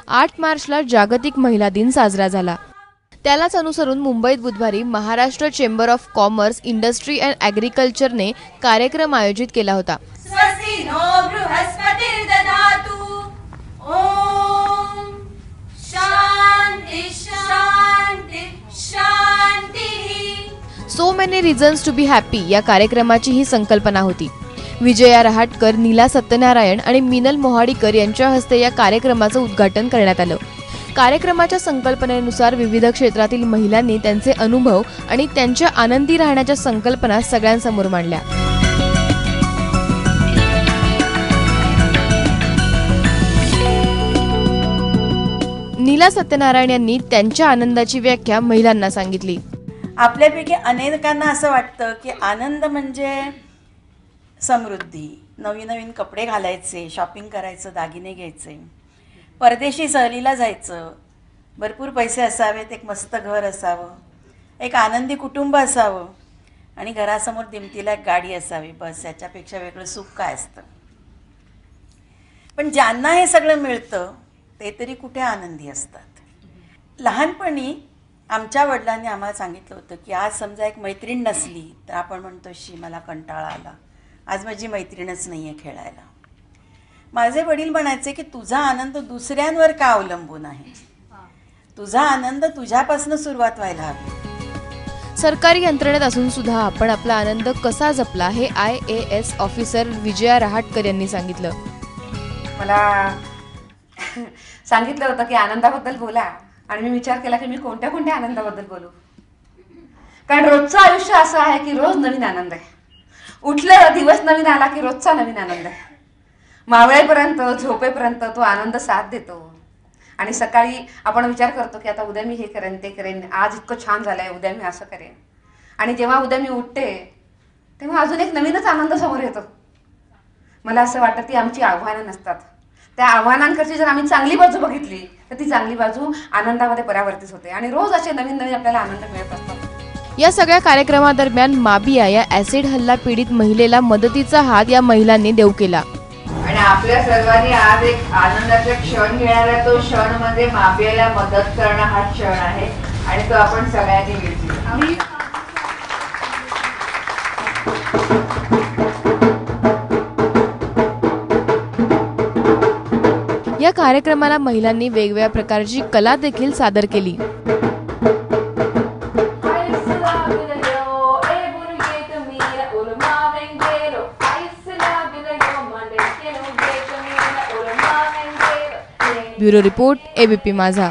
8 मार्चला जागतिक महिला दिन साजरा झाला। त्यालाच अनुसरून मुंबईत बुधवारी Maharashtra chamber of commerce, industry and ॲग्रिकल्चरने कार्यक्रम आयोजित केला होता। So many reasons to be happy या कार्यक्रमाची ही संकल्पना होती। विजया रहाटकर, नीला सत्यनारायण आणि मिनल मोहाडीकर यांच्या हस्ते या कार्यक्रमाचं उद्घाटन करण्यात आलं। कार्यक्रमाच्या संकल्पनेनुसार विविध क्षेत्रातील महिलांनी त्यांचे अनुभव आणि त्यांच्या आनंदी राहण्याच्या संकल्पना सगळ्यांसमोर मांडल्या। नीला सत्यनारायण यांनी त्यांच्या आनंदाची व्याख्या महिलांना सांगितली। आपल्यापैकी अनेकांना असं वाटतं की आनंद म्हणजे समृद्धी, नवीन नवीन कपडे घालायचे, शॉपिंग करायचं, दागिने घ्यायचे, परदेशी सहलीला जायचं, भरपूर पैसे असावेत, एक मस्त घर असावं, एक आनंदी कुटुंब असावं आणि घरासमोर दिमतीला एक गाडी असावी, बस याच्यापेक्षा वेगळं सुख काय असतं। पण ज्यांना हे सगळं मिळतं ते तरी कुठे आनंदी असतात। लहानपणी आमच्या वडिलांनी आम्हाला सांगितलं होतं की आज समजा एक मैत्रीण नसली तर आपण म्हणतो शी मला कंटाळा आला, आज माझी मैत्रीणच नाही आहे खेळायला। माझे वडील म्हणायचे की तुझा आनंद दुसऱ्यांवर का अवलंबून आहे, तुझा आनंद तुझ्यापासून सुरुवात व्हायला हवी। सरकारी यंत्रणेत असून सुद्धा आपण आपला आनंद कसा जपला हे IAS ऑफिसर विजया रहाटकर यांनी सांगितलं। मला सांगितलं होतं की आनंदाबद्दल बोला आणि मी विचार केला की मी कोणत्या कोणत्या आनंदाबद्दल बोलू, कारण रोजचं आयुष्य असं आहे की रोज नवीन आनंद आहे। उठलं दिवस नवीन आला की रोजचा नवीन आनंद आहे। मावळेपर्यंत झोपेपर्यंत तो आनंद साथ देतो आणि सकाळी आपण विचार करतो की आता उद्या मी हे करेन ते करेन, आज इतकं छान झालंय, उद्या मी असं करेन, आणि जेव्हा उद्या मी उठते तेव्हा अजून एक नवीनच आनंद समोर येतो। मला असं वाटतं ती आमची आव्हानं नसतात, त्या आव्हानांकडची जर आम्ही चांगली बाजू बघितली तर ती चांगली बाजू आनंदामध्ये परावर्तित होते आणि रोज असे नवीन नवीन आपल्याला आनंद मिळत असतात। या सगळ्या कार्यक्रमादरम्यान माबिया या ऍसिड हल्ला पीडित महिलेला मदतीचा हात या महिलांनी देऊ केला आणि आपल्या सर्वांनी आज एक आनंदाचा क्षण घेणारा तो क्षण म्हणजे माबियाला मदत करणं हा क्षण आहे आणि तो आपण सगळ्यांनी घेतला। या कार्यक्रमाला महिलांनी वेगवेगळ्या प्रकारची कला देखील सादर केली। ब्युरो रिपोर्ट, ABP माझा।